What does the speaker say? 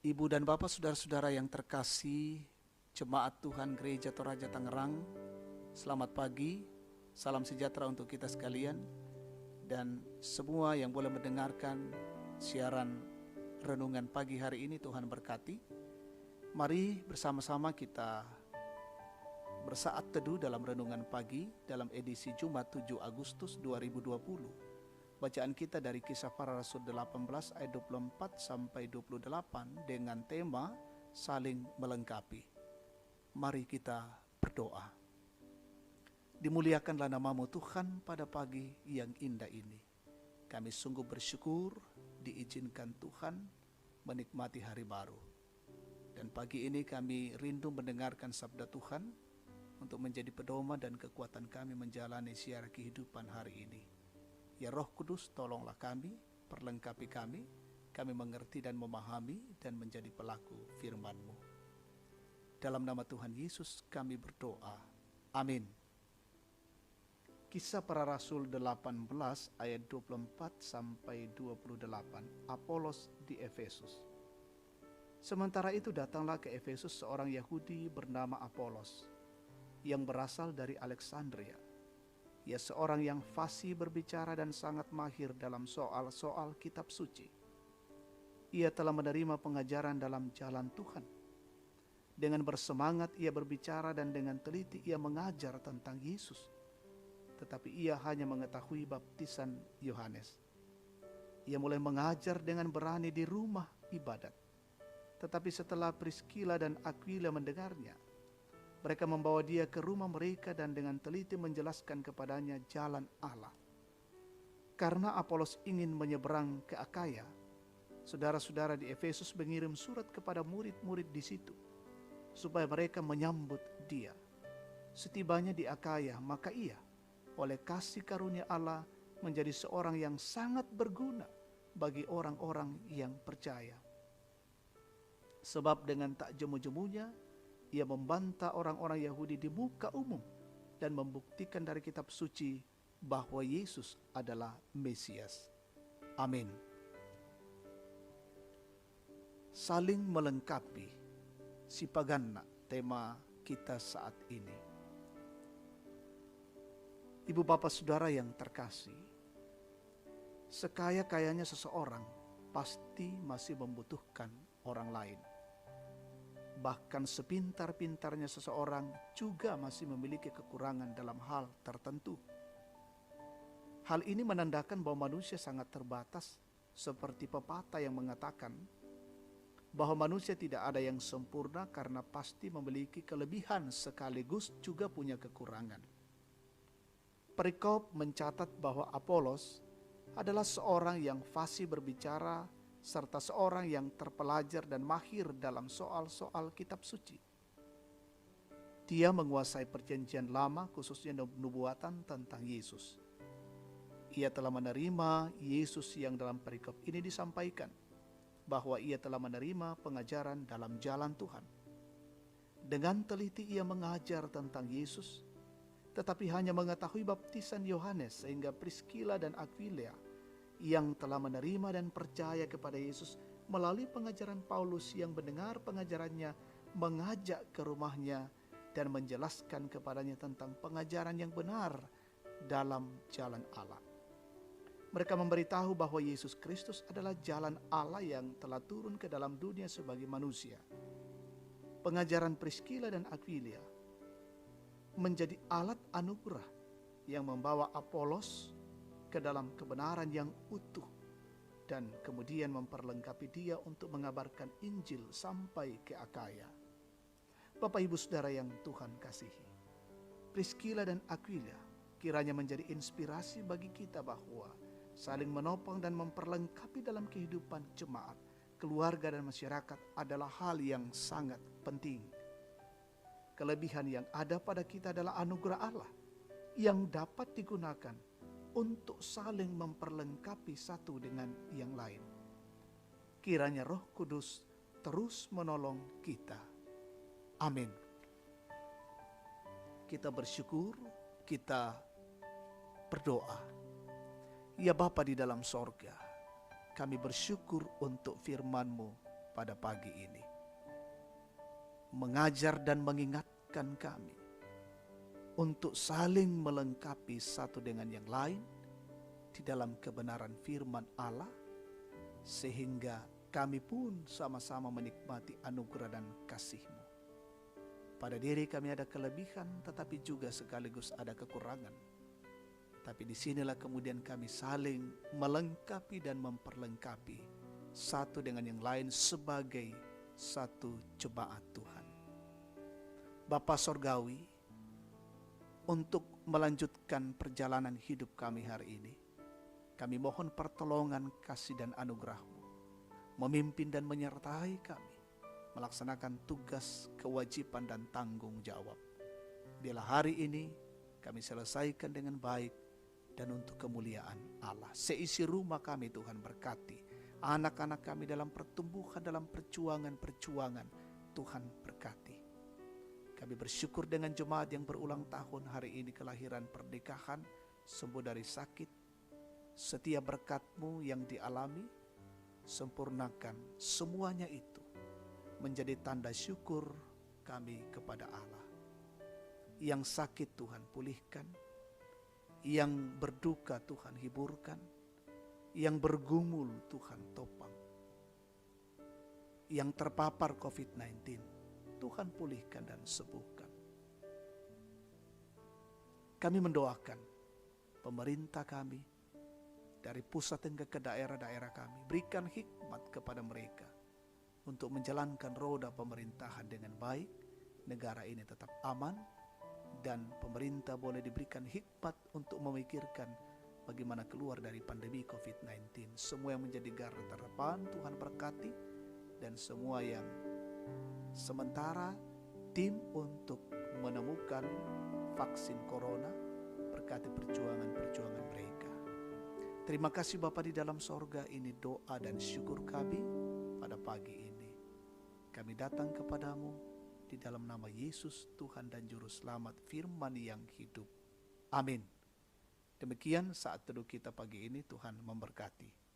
Ibu dan Bapak, saudara-saudara yang terkasih, Jemaat Tuhan Gereja Toraja Tangerang, selamat pagi, salam sejahtera untuk kita sekalian, dan semua yang boleh mendengarkan siaran renungan pagi hari ini. Tuhan berkati. Mari bersama-sama kita bersaat teduh dalam renungan pagi dalam edisi Jumat 7 Agustus 2020. Bacaan kita dari Kisah Para Rasul 18 ayat 24 sampai 28 dengan tema saling melengkapi. Mari kita berdoa. Dimuliakanlah nama-Mu Tuhan pada pagi yang indah ini. Kami sungguh bersyukur diizinkan Tuhan menikmati hari baru. Dan pagi ini kami rindu mendengarkan sabda Tuhan untuk menjadi pedoman dan kekuatan kami menjalani siar kehidupan hari ini. Ya Roh Kudus, tolonglah kami, perlengkapi kami mengerti dan memahami dan menjadi pelaku firman-Mu. Dalam nama Tuhan Yesus kami berdoa. Amin. Kisah Para Rasul 18 ayat 24 sampai 28. Apolos di Efesus. Sementara itu datanglah ke Efesus seorang Yahudi bernama Apolos yang berasal dari Alexandria. Ia seorang yang fasih berbicara dan sangat mahir dalam soal-soal kitab suci. Ia telah menerima pengajaran dalam jalan Tuhan. Dengan bersemangat ia berbicara dan dengan teliti ia mengajar tentang Yesus. Tetapi ia hanya mengetahui baptisan Yohanes. Ia mulai mengajar dengan berani di rumah ibadat. Tetapi setelah Priskila dan Aquila mendengarnya, mereka membawa dia ke rumah mereka dan dengan teliti menjelaskan kepadanya jalan Allah. Karena Apolos ingin menyeberang ke Akaya, saudara-saudara di Efesus mengirim surat kepada murid-murid di situ, supaya mereka menyambut dia. Setibanya di Akaya, maka ia, oleh kasih karunia Allah, menjadi seorang yang sangat berguna bagi orang-orang yang percaya. Sebab dengan tak jemu-jemunya, ia membantah orang-orang Yahudi di muka umum dan membuktikan dari kitab suci bahwa Yesus adalah Mesias. Amin. Saling melengkapi, sipaganna, tema kita saat ini. Ibu bapak saudara yang terkasih, sekaya-kayanya seseorang pasti masih membutuhkan orang lain. Bahkan sepintar-pintarnya seseorang juga masih memiliki kekurangan dalam hal tertentu. Hal ini menandakan bahwa manusia sangat terbatas, seperti pepatah yang mengatakan bahwa manusia tidak ada yang sempurna karena pasti memiliki kelebihan sekaligus juga punya kekurangan. Perikop mencatat bahwa Apolos adalah seorang yang fasih berbicara serta seorang yang terpelajar dan mahir dalam soal-soal kitab suci. Dia menguasai perjanjian lama, khususnya nubuatan tentang Yesus. Ia telah menerima Yesus yang dalam perikop ini disampaikan, bahwa ia telah menerima pengajaran dalam jalan Tuhan. Dengan teliti ia mengajar tentang Yesus, tetapi hanya mengetahui baptisan Yohanes, sehingga Priskila dan Aquila yang telah menerima dan percaya kepada Yesus melalui pengajaran Paulus yang mendengar pengajarannya, mengajak ke rumahnya dan menjelaskan kepadanya tentang pengajaran yang benar dalam jalan Allah. Mereka memberitahu bahwa Yesus Kristus adalah jalan Allah yang telah turun ke dalam dunia sebagai manusia. Pengajaran Priskila dan Aquila menjadi alat anugerah yang membawa Apolos ke dalam kebenaran yang utuh dan kemudian memperlengkapi dia untuk mengabarkan Injil sampai ke Akaya. Bapak Ibu Saudara yang Tuhan kasihi, Priskila dan Aquila kiranya menjadi inspirasi bagi kita bahwa saling menopang dan memperlengkapi dalam kehidupan jemaat, keluarga dan masyarakat adalah hal yang sangat penting. Kelebihan yang ada pada kita adalah anugerah Allah yang dapat digunakan untuk saling memperlengkapi satu dengan yang lain. Kiranya Roh Kudus terus menolong kita. Amin. Kita bersyukur, kita berdoa. Ya Bapa di dalam sorga, kami bersyukur untuk firman-Mu pada pagi ini. Mengajar dan mengingatkan kami untuk saling melengkapi satu dengan yang lain di dalam kebenaran firman Allah, sehingga kami pun sama-sama menikmati anugerah dan kasih-Mu. Pada diri kami ada kelebihan, tetapi juga sekaligus ada kekurangan. Tapi disinilah kemudian kami saling melengkapi dan memperlengkapi satu dengan yang lain sebagai satu jemaat Tuhan. Bapa Sorgawi, untuk melanjutkan perjalanan hidup kami hari ini, kami mohon pertolongan, kasih dan anugerah-Mu, memimpin dan menyertai kami, melaksanakan tugas, kewajiban dan tanggung jawab. Biarlah hari ini kami selesaikan dengan baik dan untuk kemuliaan Allah. Seisi rumah kami Tuhan berkati, anak-anak kami dalam pertumbuhan, dalam perjuangan Tuhan berkati. Kami bersyukur dengan jemaat yang berulang tahun hari ini, kelahiran pernikahan, sembuh dari sakit. Setiap berkat-Mu yang dialami, sempurnakan semuanya itu menjadi tanda syukur kami kepada Allah. Yang sakit Tuhan pulihkan, yang berduka Tuhan hiburkan, yang bergumul Tuhan topang, yang terpapar COVID-19 Tuhan pulihkan dan sembuhkan. Kami mendoakan pemerintah kami dari pusat hingga ke daerah-daerah kami, berikan hikmat kepada mereka untuk menjalankan roda pemerintahan dengan baik, negara ini tetap aman, dan pemerintah boleh diberikan hikmat untuk memikirkan bagaimana keluar dari pandemi COVID-19. Semua yang menjadi garda terdepan Tuhan berkati, dan semua yang sementara tim untuk menemukan vaksin corona, berkati perjuangan-perjuangan mereka. Terima kasih Bapa di dalam sorga, ini doa dan syukur kami pada pagi ini. Kami datang kepadamu di dalam nama Yesus Tuhan dan Juru Selamat firman yang hidup. Amin. Demikian saat teduh kita pagi ini, Tuhan memberkati.